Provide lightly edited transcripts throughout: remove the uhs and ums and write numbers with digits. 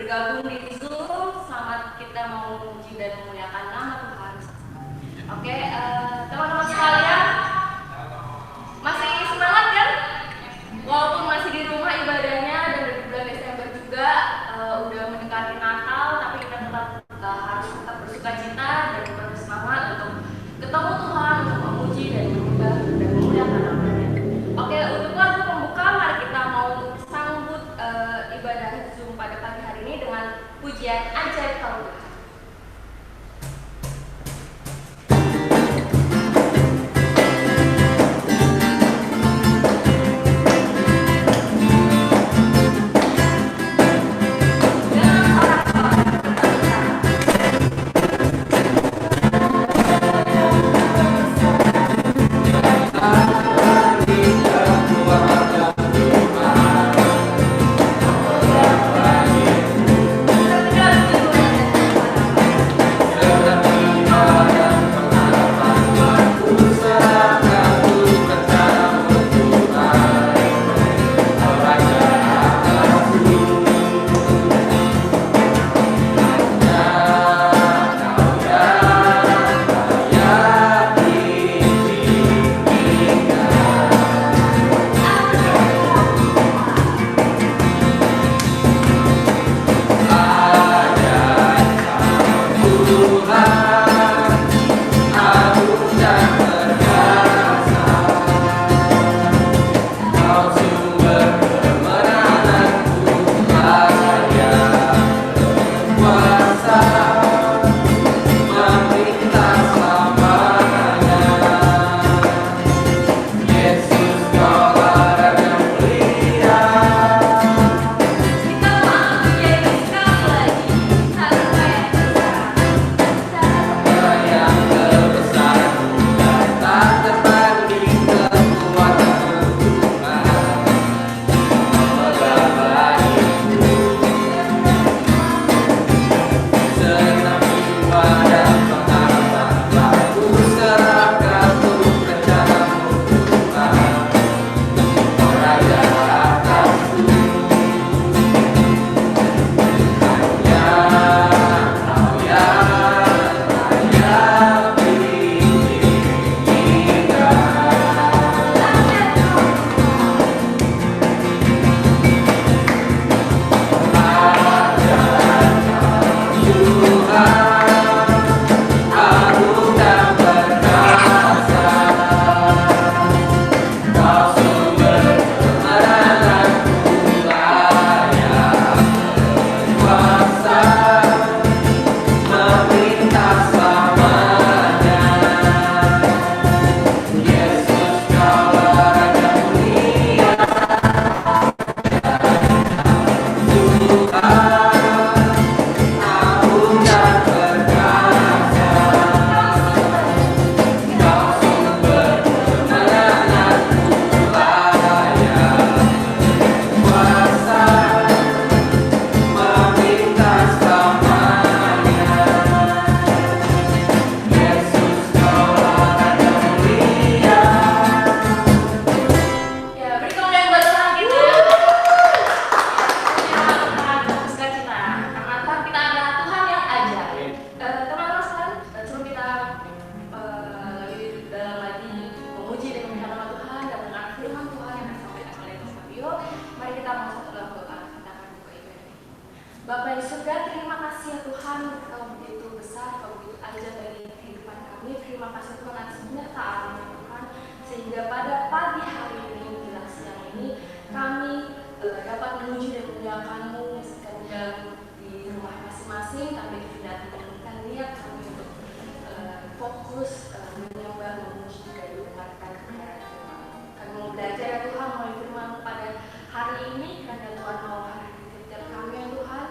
bergabung di Zoom. Selamat kita mau memuji dan memuliakan nama Tuhan. Oke, teman-teman sekalian, masih semangat kan? Walaupun masih di rumah ibadahnya dan di bulan Desember juga udah mendekati Natal, tapi kita tetap harus tetap bersuka cita dan bersemangat untuk ketemu Tuhan, untuk memuji dan menyembah dan memuliakan namanya. Oke, untuk lagu pembuka, mari kita mau sambut ibadah Zoom pada pagi hari ini dengan pujian Ajaib Kau Tuhan. Bapa di surga, terima kasih ya Tuhan, Kau begitu besar, Kau begitu ajaib bagi kehidupan kami. Terima kasih Tuhan atas penyertaan-Mu Tuhan, sehingga pada pagi hari ini, menjelang siang ini, kami dapat memuji dan memuliakan-Mu sekedar di rumah masing-masing. Kami tidak menginginkan niat kami untuk fokus menyembah, memuji dan mendengarkan kebenaran Tuhan. Kami mau belajar ya Tuhan melalui firman-Mu pada hari ini, karena Tuhan mau hari kami ya Tuhan,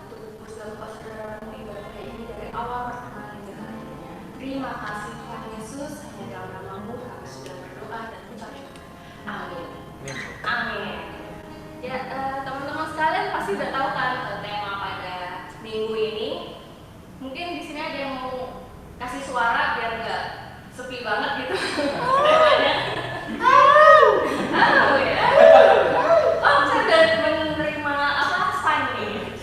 untuk bersama saudara-saudara ibadah ini dari awal pertemuan hingga hari ini. Terima kasih Tuhan Yesus, hanya dalam nama-Mu kami sudah berdoa dan mengucap syukur. Amin. Amin. Ya, teman-teman sekalian pasti udah tahu kan tema pada minggu ini. Mungkin di sini ada yang mau kasih suara biar nggak sepi banget gitu temanya. Oh ya. Oh, saya udah menerima apa sign nih.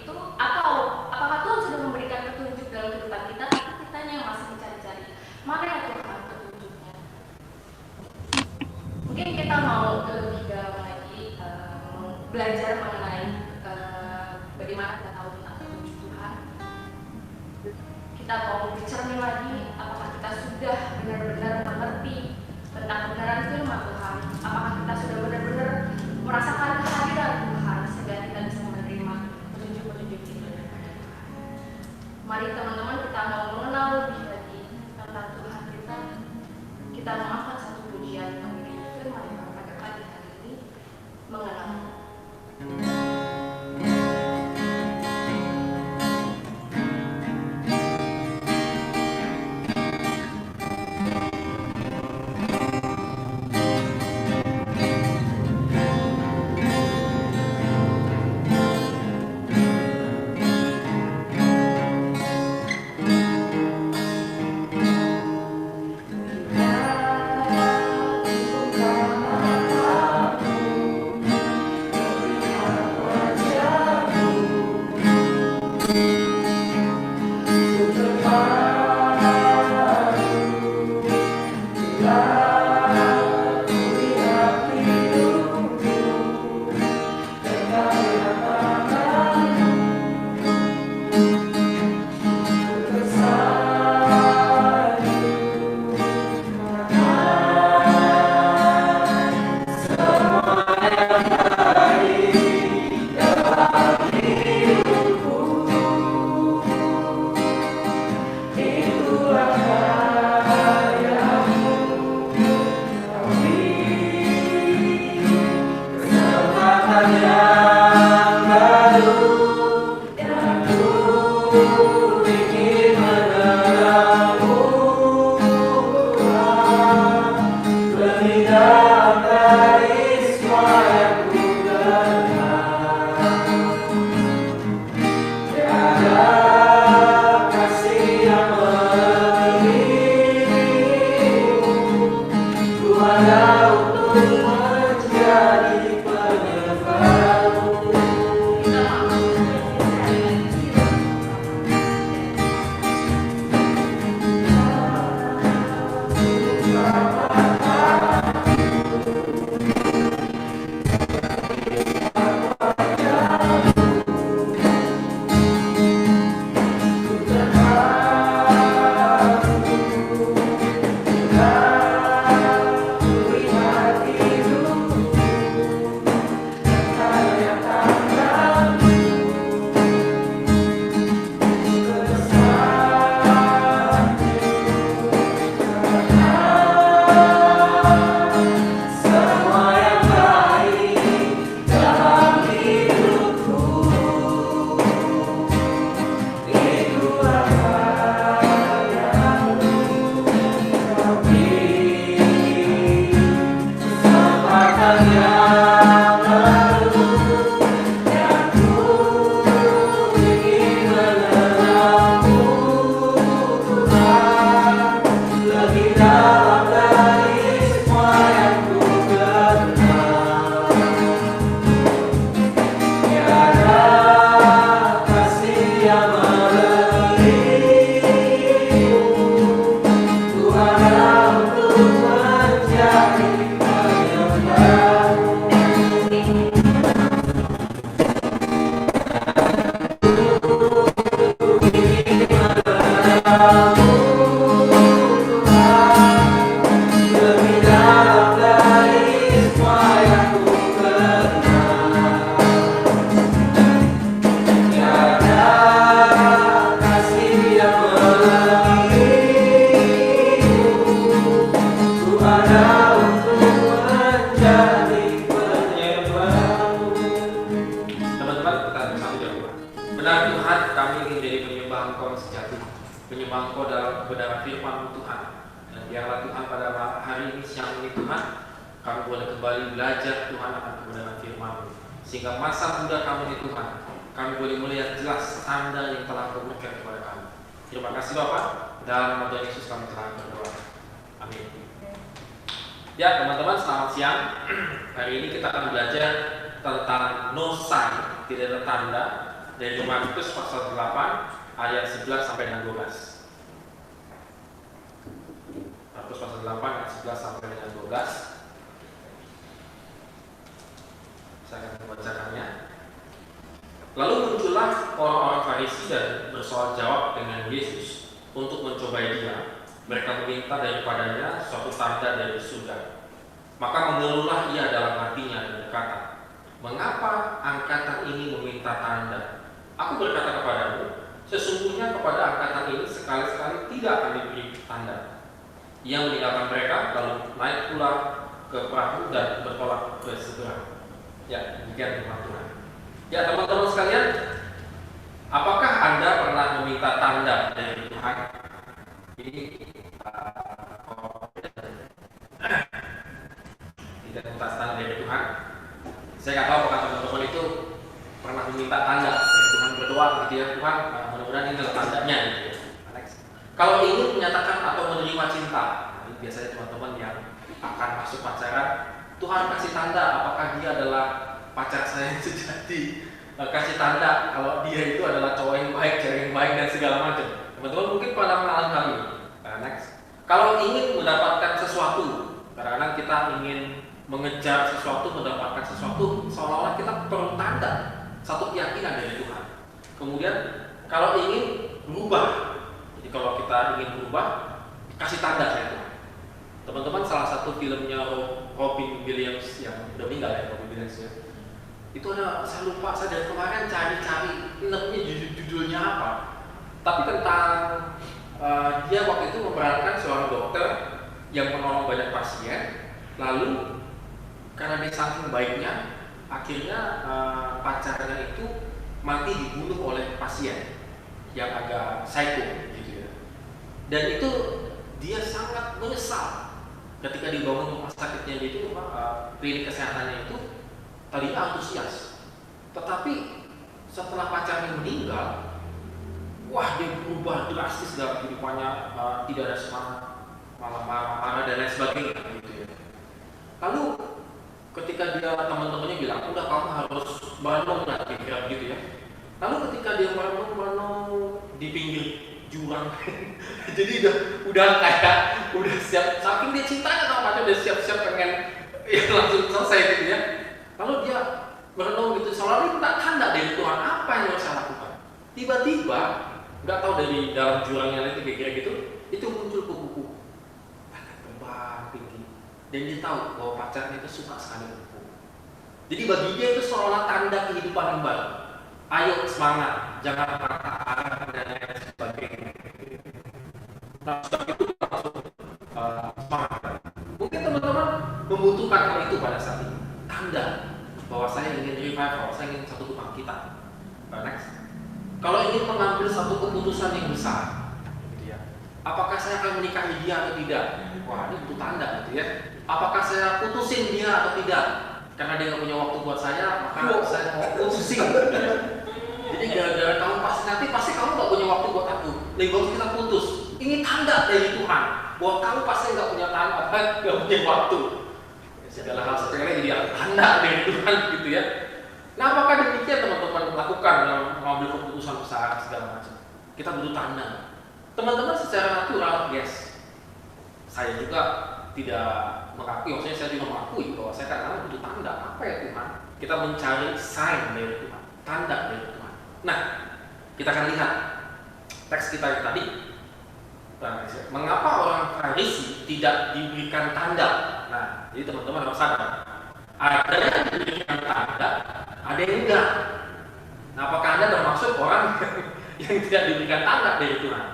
itu, atau apakah Tuhan sudah memberikan petunjuk dalam kehidupan kita, tapi kitanya yang masih mencari-cari mana yang Tuhan petunjuknya. Mungkin kita mau lebih dalam lagi belajar mengenai bagaimana kita tahu tentang petunjuk Tuhan. Kita mau bercermin lagi, apakah kita sudah benar-benar mengerti tentang kebenaran firman Tuhan, apakah kita sudah benar-benar merasakan kehadiran Tuhan sehingga kita bisa menerima petunjuk-petunjuk itu daripada Tuhan. Mari teman-teman kita mau mengenal lebih lagi tentang Tuhan kita. Kita mengangkat satu pujian mengenai firman Tuhan pada pagi hari ini, mengenal. Ya teman-teman, selamat siang. Hari ini kita akan belajar tentang no sign, tidak ada tanda, dari Markus pasal 8 ayat 11 sampai dengan 12. Markus pasal 8 ayat 11 sampai dengan 12. Saya akan membacakannya. Lalu muncullah orang-orang Farisi dan bersoal jawab dengan Yesus untuk mencobai Dia. Mereka meminta daripadanya suatu tanda dari surga. Maka mengeluhlah ia dalam hatinya dan berkata, "Mengapa angkatan ini meminta tanda? Aku berkata kepadamu, sesungguhnya kepada angkatan ini sekali-sekali tidak akan diberi tanda." Ia meninggalkan mereka lalu naik pula ke perahu dan bertolak ke seberang. Ya, demikian firman Tuhan. Ya, teman-teman sekalian, apakah Anda pernah meminta tanda dari Tuhan? Ini tidak minta tanda dari Tuhan. Saya nggak tahu apakah teman-teman itu pernah meminta tanda dari Tuhan, berdoa gitu ya, Tuhan mudah-mudahan ini adalah tandanya gitu ya. Kalau ingin menyatakan atau menerima cinta, ini biasanya teman-teman yang akan masuk pacaran, Tuhan kasih tanda apakah dia adalah pacar saya yang sejati, kasih tanda kalau dia itu adalah cowok yang baik, cewek yang baik dan segala macam. Teman-teman mungkin pernah mengalami hal ini. Next. Kalau ingin mendapatkan sesuatu, kadang-kadang kita ingin mengejar sesuatu, mendapatkan sesuatu, seolah-olah kita perlu tanda, satu keyakinan dari Tuhan. Kemudian kalau ingin berubah, jadi kalau kita ingin berubah, kasih tanda dari Tuhan. Teman-teman, salah satu filmnya Robin Williams yang udah meninggal ya, Robin Williams ya. Itu ada, saya lupa, saya dari kemarin cari-cari filmnya judulnya apa. Tapi tentang dia waktu itu memerankan seorang dokter yang menolong banyak pasien, lalu karena dia saking baiknya, akhirnya pacarnya itu mati dibunuh oleh pasien yang agak psycho gitu ya. Dan itu dia sangat menyesal ketika dibangun rumah sakitnya dia itu, klinik kesehatannya itu tadinya antusias, tetapi setelah pacarnya meninggal, wah dia berubah drastis dalam kehidupannya, tidak ada semangat, malah marah-marah dan lain sebagainya gitu ya. Lalu ketika dia teman-temannya bilang, udah kamu harus merenung lah kira-kira gitu ya. Lalu ketika dia merenung di pinggir jurang, jadi udah kayak udah siap, saking dia cintanya sama pacar, udah siap-siap pengen ya, langsung selesai gitu ya. Lalu dia merenung gitu, selalu minta tanda dari Tuhan, apa yang harus saya lakukan. Tiba-tiba nggak tahu dari dalam jurangnya itu kira-kira gitu, itu muncul kuku-kuku agak tebal tinggi, dan dia tahu bahwa pacarnya itu suka sekali kuku. Jadi bagi dia itu seolah tanda kehidupan yang baru. Ayo semangat, jangan patah arah dan lain sebagainya. Nah, setelah itu langsung semangat. Mungkin teman-teman membutuhkan hal itu pada saat ini, tanda bahwa saya ingin revival, saya ingin satu kebangkitan. Next. Kalau ingin mengambil satu keputusan yang besar, gitu ya, apakah saya akan menikahi dia atau tidak? Wah, ini butuh tanda, gitu ya. Apakah saya putusin dia atau tidak? Karena dia nggak punya waktu buat saya, maka saya mau putusin. Jadi gara-gara kamu pasti kamu nggak punya waktu buat aku, lebih bagus kita putus. Ini tanda dari Tuhan bahwa kamu pasti nggak punya tanda, nggak punya waktu. Segala hal sepele jadi tanda dari Tuhan, gitu ya. Nah, apakah demikian teman-teman lakukan dalam mengambil keputusan besar segala macam? Kita butuh tanda. Teman-teman secara natural, yes. Saya juga tidak mengakui, maksudnya saya juga mengakui bahwa saya kadang-kadang butuh tanda. Apa ya Tuhan? Kita mencari sign dari Tuhan, tanda dari Tuhan. Nah, kita akan lihat teks kita yang tadi. Mengapa orang Farisi tidak diberikan tanda? Nah, jadi teman-teman harus sadar. Ada yang diberikan tanda, ada yang enggak. Nah, apakah Anda termasuk orang yang tidak diberikan tanda dari Tuhan?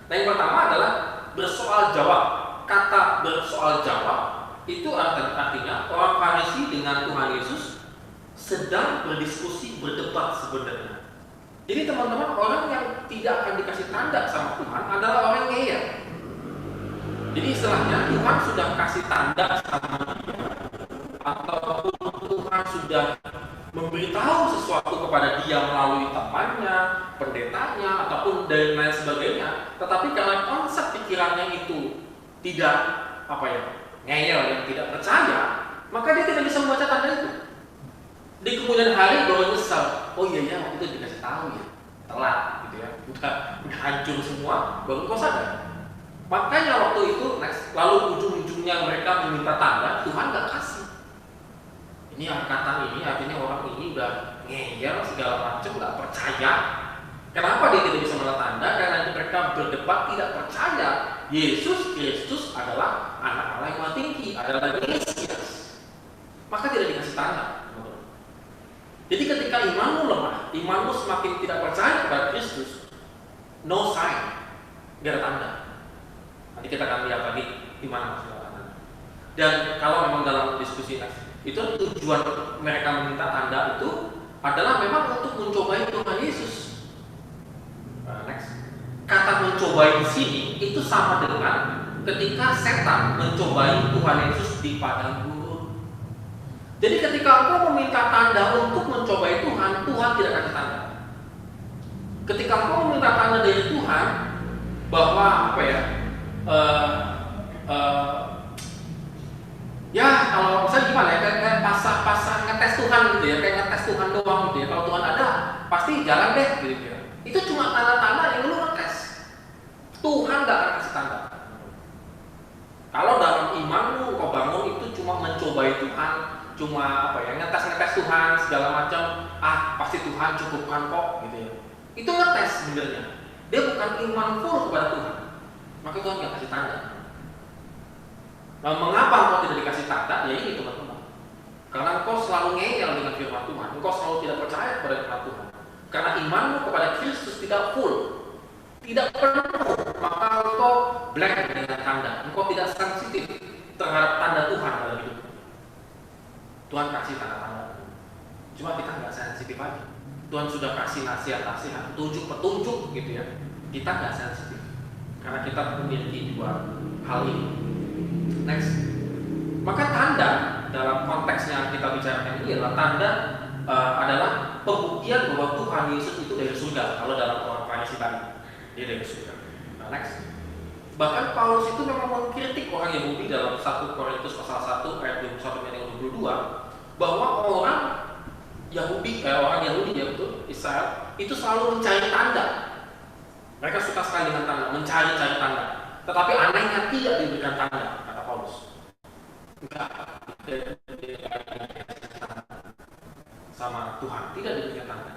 Nah, yang pertama adalah bersoal jawab. Kata bersoal jawab itu artinya orang Farisi dengan Tuhan Yesus sedang berdiskusi, berdebat sebenarnya. Jadi teman-teman, orang yang tidak akan dikasih tanda sama Tuhan adalah orang yang ngeyel. Jadi istilahnya Tuhan sudah kasih tanda sama dia, atau Tuhan sudah memberitahu sesuatu kepada dia melalui temannya, pendetanya, ataupun dan lain sebagainya. Tetapi karena konsep pikirannya itu tidak ngeyel, yang tidak percaya, maka dia tidak bisa membaca tanda itu. Di kemudian hari baru nyesal, oh iya ya waktu itu dikasih tahu ya, telat gitu ya, udah hancur semua, baru engkau sadar. Makanya waktu itu lalu ujung-ujungnya mereka meminta tanda, Tuhan gak kasih. Ini angkatan ini artinya orang ini udah ngeyel segala macam, gak percaya. Kenapa dia tidak bisa melihat tanda? Karena mereka berdebat tidak percaya Yesus Kristus adalah anak Allah yang maha tinggi, adalah Mesias. Maka tidak dikasih tanda. Jadi ketika imanmu lemah, imanmu semakin tidak percaya kepada Kristus, no sign, gak ada tanda. Nanti kita akan lihat lagi di mana maksudnya tanda. Dan kalau memang dalam diskusi itu tujuan mereka meminta tanda itu adalah memang untuk mencobai Tuhan Yesus. Next. Kata mencobai di sini itu sama dengan ketika setan mencobai Tuhan Yesus di padang gurun. Jadi ketika engkau meminta tanda untuk mencobai Tuhan, Tuhan tidak kasih tanda. Ketika engkau meminta tanda dari Tuhan bahwa apa ya? Ya kalau misalnya gimana ya, kayak pasang ngetes Tuhan gitu ya, kayak ngetes Tuhan doang gitu ya. Kalau Tuhan ada, pasti jalan deh gitu ya. Itu cuma tanda-tanda yang lu ngetes. Tuhan gak akan kasih tanda. Kalau dalam imanmu kau bangun itu cuma mencobai Tuhan, cuma apa ya, ngetes Tuhan segala macam, pasti Tuhan cukupkan kok gitu ya. Itu ngetes sebenarnya. Dia bukan iman full kepada Tuhan. Maka Tuhan gak kasih tanda. Nah, mengapa engkau tidak dikasih tanda? Ya ini teman-teman. Karena engkau selalu ngeyel dengan firman Tuhan. Engkau selalu tidak percaya kepada firman Tuhan. Karena imanmu kepada Kristus tidak full, tidak penuh, maka engkau blank dengan tanda. Engkau tidak sensitif terhadap tanda Tuhan dalam hidup. Tuhan kasih tanda-tanda. Cuma kita nggak sensitif aja. Tuhan sudah kasih nasihat-nasihat, petunjuk gitu ya. Kita nggak sensitif. Karena kita memiliki dua hal ini. Next. Maka tanda dalam konteksnya kita bicarakan ini adalah tanda adalah pembuktian bahwa Tuhan Yesus itu dari surga. Kalau dalam orang Farisi tadi, dia dari surga. Nah, next. Bahkan Paulus itu memang mengkritik orang Yahudi dalam 1 Korintus pasal 1 ayat 21-22 bahwa orang Yahudi ya betul, Israel itu selalu mencari tanda. Mereka suka sekali dengan tanda, mencari-cari tanda. Tetapi anehnya tidak diberikan tanda, kata Paulus. Enggak, sama Tuhan, tidak diberikan tanda.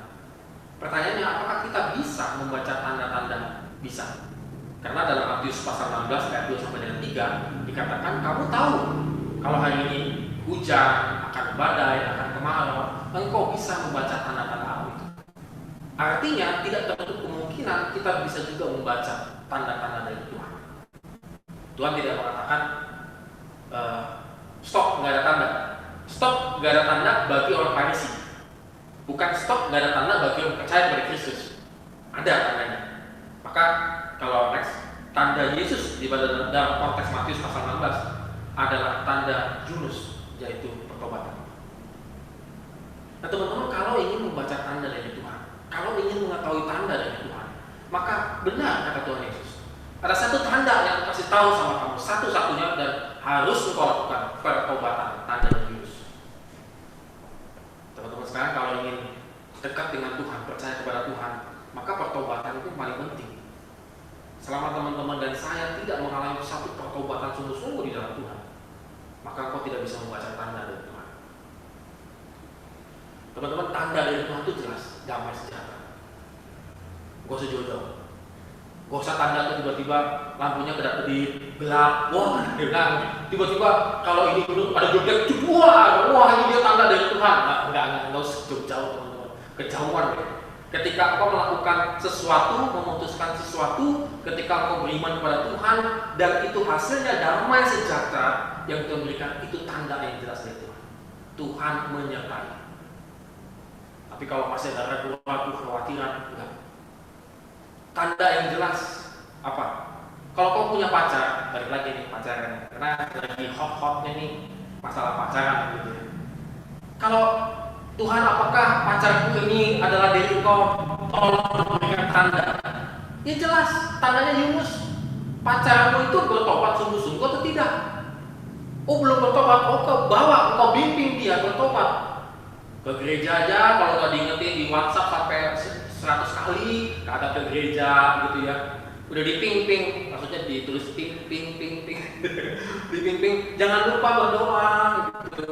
Pertanyaannya, apakah kita bisa membaca tanda-tanda? Bisa. Karena dalam Matius pasal 16 ayat 2 sampai dengan 3 dikatakan, kamu tahu kalau hari ini hujan, akan badai, akan kemarau, engkau bisa membaca tanda-tanda alam itu. Artinya tidak tertutup kemungkinan kita bisa juga membaca tanda-tanda dari Tuhan. Tuhan tidak mengatakan stop, nggak ada tanda. Stop, nggak ada tanda bagi orang Farisi. Bukan stop, nggak ada tanda bagi orang percaya kepada Kristus. Ada tandanya. Maka kalau next, tanda Yesus di dalam konteks Matius pasal 16 adalah tanda Yunus, yaitu pertobatan. Nah teman-teman, kalau ingin membaca tanda dari Tuhan, kalau ingin mengetahui tanda dari Tuhan, maka benar kata Tuhan Yesus, ada satu tanda yang kasih tahu sama kamu, satu-satunya dan harus engkau lakukan, pertobatan, tanda dari Yunus. Teman-teman sekarang kalau ingin dekat dengan Tuhan, percaya kepada Tuhan, maka pertobatan itu paling penting. Selama teman-teman dan saya tidak mengalami satu pertobatan sungguh-sungguh di dalam Tuhan, maka engkau tidak bisa membaca tanda dari Tuhan. Teman-teman, tanda dari Tuhan itu jelas, damai sejahtera. Gak usah jauh-jauh. Gak usah tanda itu tiba-tiba lampunya kedap-kedip, gelap, wah, tiba-tiba kalau ini dulu ada jodek, wah ini dia tanda dari Tuhan. Enggak usah jauh-jauh teman-teman, kejauhan ya. Ketika engkau melakukan sesuatu, memutuskan sesuatu, ketika engkau beriman kepada Tuhan, dan itu hasilnya damai sejahtera yang Tuhan berikan, itu tanda yang jelas dari Tuhan. Tuhan menyertai. Tapi kalau masih ada ragu-ragu, kekhawatiran, enggak. Tanda yang jelas apa? Kalau kau punya pacar, balik lagi nih pacaran, karena lagi hot-hotnya nih masalah pacaran gitu ya. Kalau Tuhan, apakah pacarku ini adalah dari engkau? Tolong memberikan tanda. Ya jelas, tandanya Yunus. Pacarmu itu bertobat sungguh-sungguh atau tidak? Oh belum bertobat, oh kau bawa, kau bimbing dia bertobat. Ke gereja aja kalau nggak diingetin di WhatsApp sampai 100 kali kata ke gereja gitu ya. Udah diping-ping, maksudnya ditulis ping. Diping-ping, jangan lupa berdoa gitu.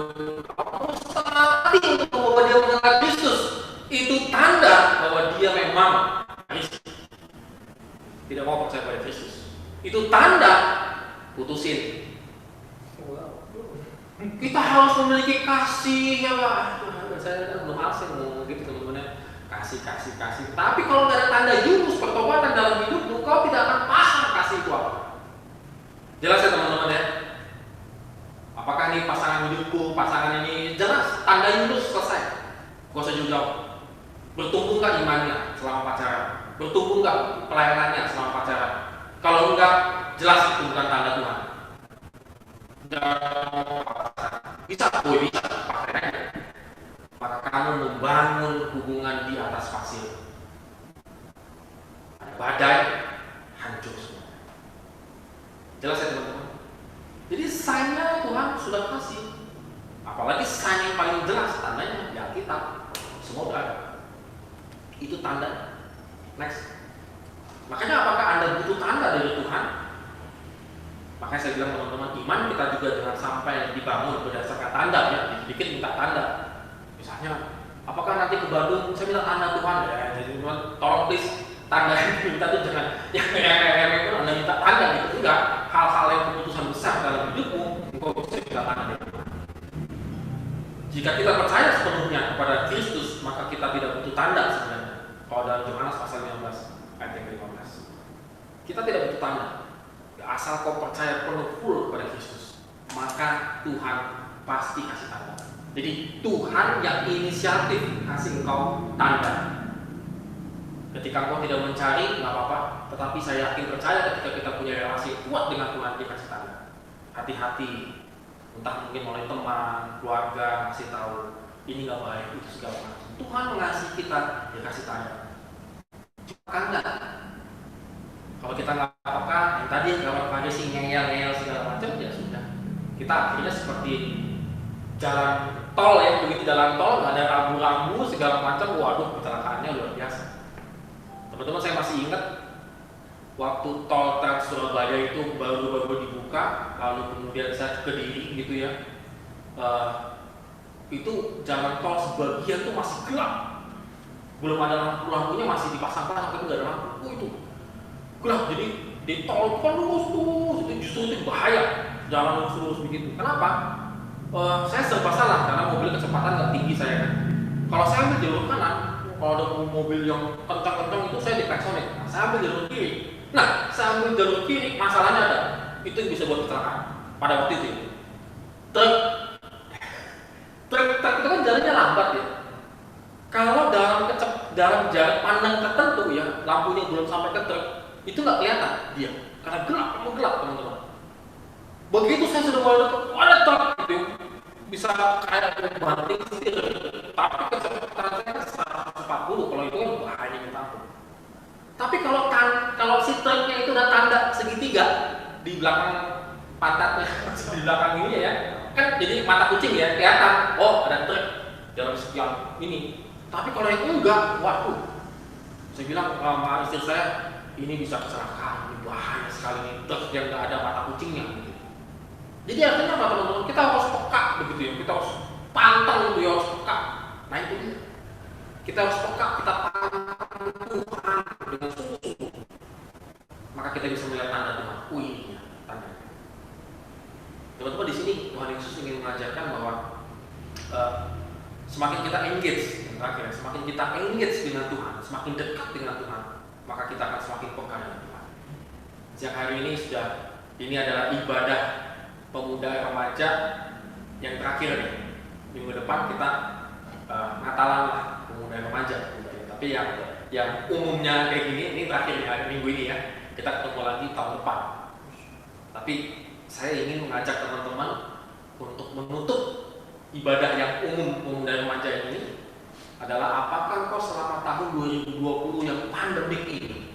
Kamu setengah hati untuk bahwa dia mengenal Kristus. Itu tanda bahwa dia memang Kristus. Tidak mau percaya pada Kristus. Itu tanda putusin. Kita harus memiliki kasih ya Pak. Saya belum asing ngomong gitu teman-teman. Kasih. Tapi kalau nggak ada tanda jurus pertobatan dalam hidupmu, kau tidak akan paham kasih itu apa. Jelas ya teman-teman ya. Apakah ini pasangan hidupku, pasangan ini jelas tanda jurus selesai. Gak usah jauh-jauh. Bertumbuh nggak imannya selama pacaran? Bertumbuh nggak pelayanannya selama pacaran? Kalau enggak, jelas itu bukan tanda Tuhan. Bisa, pakai aja. Maka kamu membangun hubungan di atas pasir. Ada badai, hancur semua. Jelas ya teman-teman? Jadi sign-nya Tuhan sudah kasih. Apalagi sign yang paling jelas tandanya di Alkitab. Semua udah ada. Itu tanda. Next. Makanya apakah Anda butuh tanda dari Tuhan? Makanya saya bilang teman-teman, iman kita juga jangan sampai dibangun berdasarkan tanda ya. Dikit minta tanda. Misalnya, apakah nanti ke Bandung saya minta tanda Tuhan ya? Jadi teman, tolong please tanda yang minta itu jangan yang itu Anda minta tanda gitu. Enggak, hal-hal yang keputusan besar dalam hidupmu, engkau bisa minta tanda dari Tuhan. Jika kita percaya sepenuhnya kepada Kristus, maka kita tidak butuh tanda sebenarnya. Kalau dalam Yohanes pasal 15 ayat yang ke-15, kita tidak butuh tanda. Asal kau percaya penuh full kepada Kristus, maka Tuhan pasti kasih tanda. Jadi Tuhan yang inisiatif kasih engkau tanda. Ketika engkau tidak mencari, nggak apa-apa. Tetapi saya yakin percaya ketika kita punya relasi kuat dengan Tuhan, dia kasih tanda. Hati-hati. Entah mungkin oleh teman, keluarga kasih tahu ini nggak baik, itu segala macam. Tuhan mengasihi kita, dia kasih tanda. Cuma enggak. Kalau kita nggak apa-apa, yang tadi kalau pagi sih ngeyel segala macam, ya sudah. Kita akhirnya seperti jalan tol ya, begitu jalan tol nggak ada rambu-rambu segala macam, waduh kecelakaannya luar biasa. Teman-teman saya masih ingat waktu tol Trans Surabaya itu baru-baru dibuka, lalu kemudian saya ke Kediri gitu ya, itu jalan tol sebagian tuh masih gelap, belum ada lampu-lampunya, masih dipasang-pasang tapi nggak ada lampu. Itu gelap, jadi di tol kan lurus itu justru itu bahaya, jalan lurus begitu. Kenapa? Saya serba salah karena mobil kecepatan nggak tinggi saya kan. Kalau saya ambil jalur kanan, kalau ada mobil yang kencang-kencang itu saya diklaksonin. Nah, saya ambil jalur kiri. Nah, saya ambil jalur kiri, masalahnya ada. Itu yang bisa buat kecelakaan pada waktu itu. Truk itu kan jalannya lambat ya. Kalau dalam jarak pandang tertentu ya, lampunya belum sampai ke truk, itu nggak kelihatan dia karena gelap teman-teman. Begitu saya sudah mulai dekat, ada truk itu bisa kayak banting setir, tapi kecepatan saya 140, kalau itu kan bahaya minta ampun. Tapi kalau si truknya itu ada tanda segitiga di belakang pantatnya, di belakang ini ya, kan jadi mata kucing ya, kelihatan, oh ada truk dalam sekian ini. Tapi kalau yang enggak, waduh, saya bilang sama istri saya, ini bisa kecelakaan, ini bahaya sekali nih, truk yang nggak ada mata kucingnya gitu. Jadi artinya apa teman-teman? Kita harus peka begitu ya, kita harus pantang itu ya, harus peka. Nah itu dia. Kita harus peka, kita pantang Tuhan dengan sungguh-sungguh. Maka kita bisa melihat tanda Tuhan. Ini tanda. Teman-teman di sini Tuhan Yesus ingin mengajarkan bahwa semakin kita engage, yang terakhir, semakin kita engage dengan Tuhan, semakin dekat dengan Tuhan, maka kita akan semakin peka dengan Tuhan. Sejak hari ini adalah ibadah pemuda remaja yang terakhir nih. Minggu depan kita Natalan lah, pemuda remaja. Tapi yang umumnya kayak gini, ini terakhir hari Minggu ini ya. Kita ketemu lagi tahun depan. Tapi saya ingin mengajak teman-teman untuk menutup ibadah yang umum pemuda remaja ini adalah apakah engkau selama tahun 2020 yang pandemik ini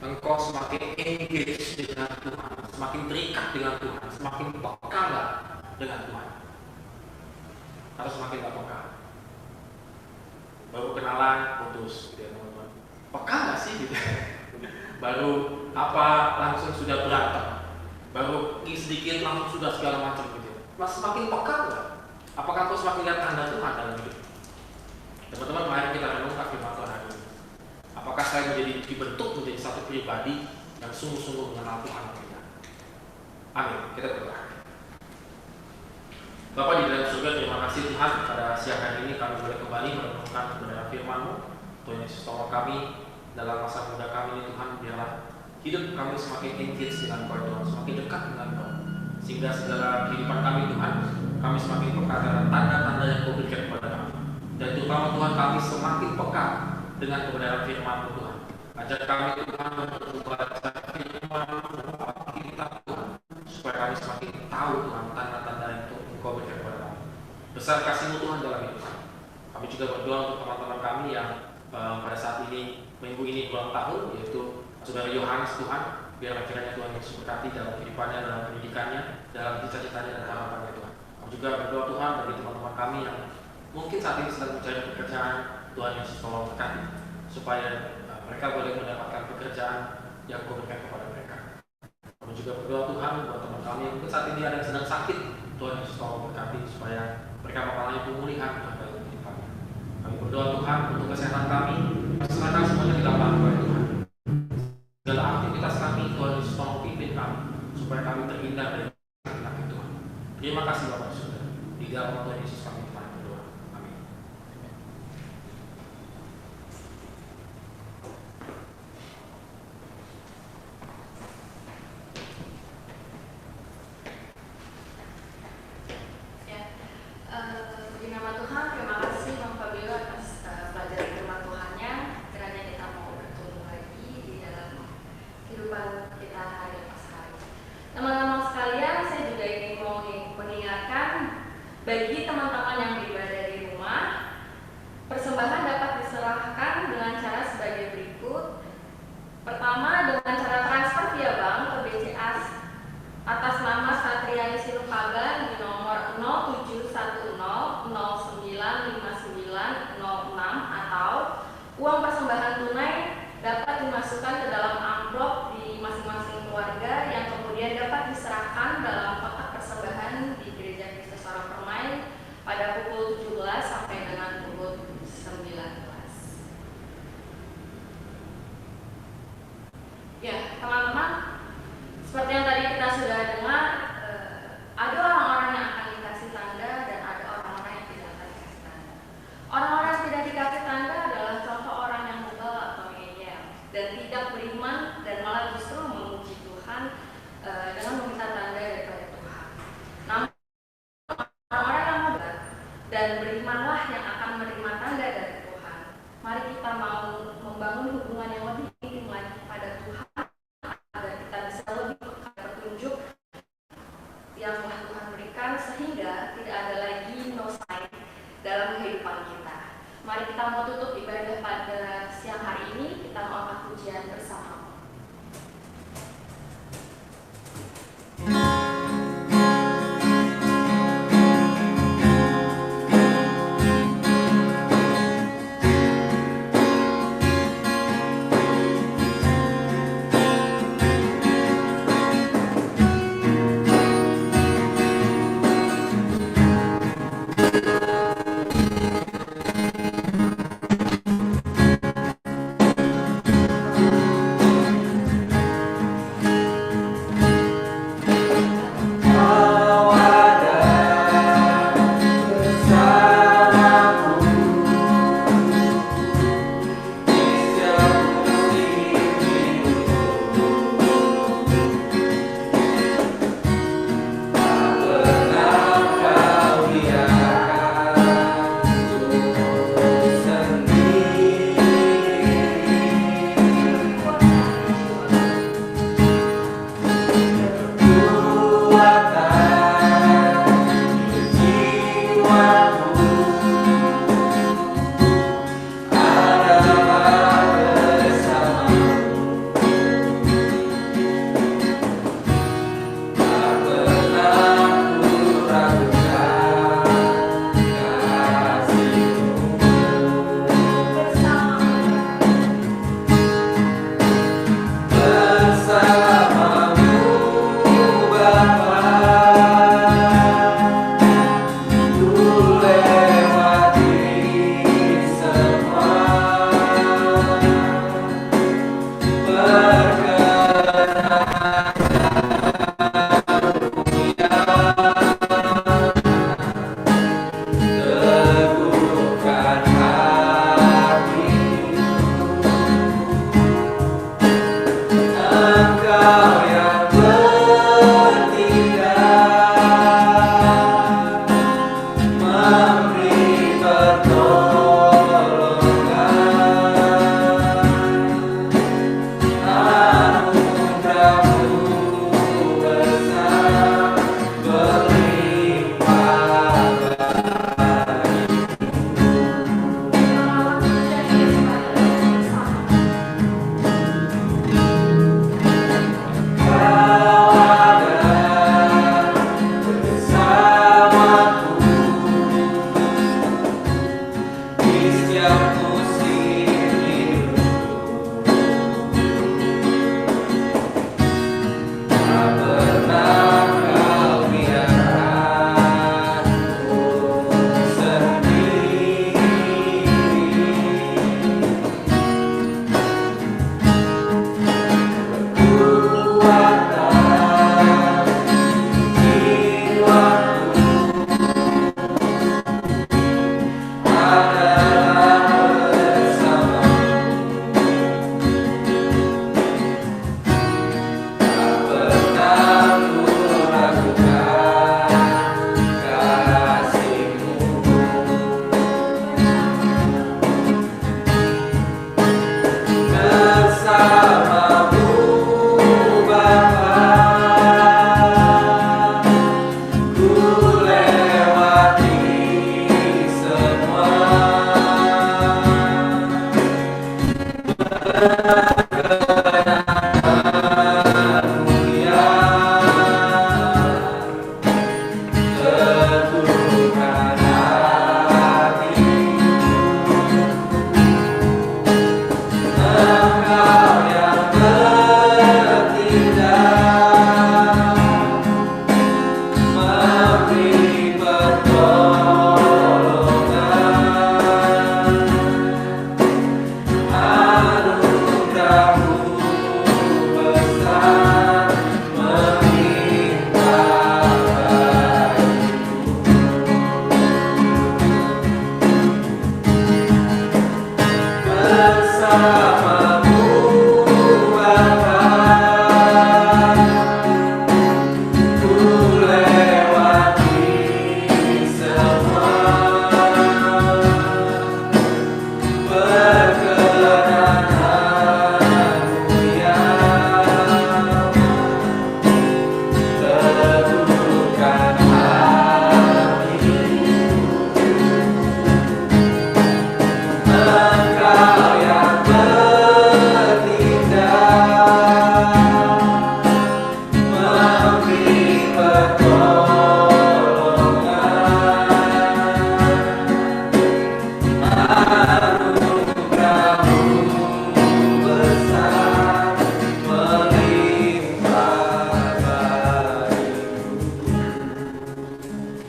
engkau semakin engage dengan Tuhan, semakin terikat dengan Tuhan, semakin peka dengan Tuhan, atau semakin gak peka? baru kenalan putus gitu ya teman-teman. Peka nggak sih gitu? Baru apa langsung sudah berantem, baru sedikit langsung sudah segala macam gitu. Mas semakin peka nggak? Apakah kau semakin lihat tanda Tuhan dalam hidup? Teman-teman, mari kita renungkan firman Tuhan hari ini. Apakah saya dibentuk menjadi satu pribadi yang sungguh-sungguh mengenal Tuhan atau tidak? Amin. Kita berdoa. Bapak di dalam surga, terima kasih Tuhan pada siang hari ini kami boleh kembali merenungkan kebenaran firman-Mu. Tuhan Yesus, tolong kami dalam masa muda kami ini Tuhan, biarlah hidup kami semakin engage dengan Kau Tuhan, semakin dekat dengan Kau, sehingga segala kehidupan kami Tuhan, kami semakin peka terhadap tanda-tanda yang Kau berikan kepada kami. Dan terutama Tuhan, kami semakin peka dengan kebenaran firman-Mu Tuhan. Ajar kami Tuhan untuk membaca firman-Mu dan Alkitab Tuhan, supaya kami semakin tahu Tuhan tanda-tanda yang Kau berikan kepada kami. Besar kasih-Mu Tuhan dalam hidup kami. Kami juga berdoa untuk teman-teman kami yang pada saat ini minggu ini ulang tahun, yaitu Saudara Yohanes Tuhan. Biarlah kiranya Tuhan Yesus berkati dalam kehidupannya, dalam pendidikannya, dalam cita-citanya dan harapannya Tuhan. Kami juga berdoa Tuhan bagi teman-teman kami yang mungkin saat ini sedang mencari pekerjaan. Tuhan Yesus tolong berkati supaya mereka boleh mendapatkan pekerjaan yang Kau berikan kepada mereka. Kami juga berdoa Tuhan buat teman kami yang mungkin saat ini ada yang sedang sakit. Tuhan Yesus tolong berkati supaya mereka mengalami pemulihan Tuhan dalam hidup kami. Kami berdoa Tuhan untuk kesehatan kami, serahkan semuanya di dalam tangan Tuhan. Segala aktivitas kami, Tuhan Yesus tolong pimpin kami supaya kami terhindar dari penyakit Tuhan. Terima kasih Bapak Saudara. Di dalam Tuhan Yesus kami telah berdoa. Amin. Di nama Tuhan, terima kasih Bang Fabio atas pelajaran firman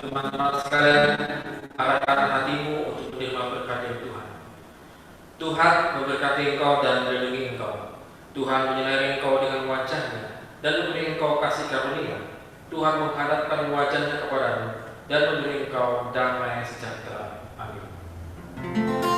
Teman-teman sekalian, arahkan hatimu untuk menerima berkat dari Tuhan. Tuhan memberkati engkau dan melindungi engkau. Tuhan menyinari engkau dengan wajah-Nya dan memberi engkau kasih karunia. Tuhan menghadapkan wajah-Nya kepadamu dan memberi engkau damai sejahtera. Amin.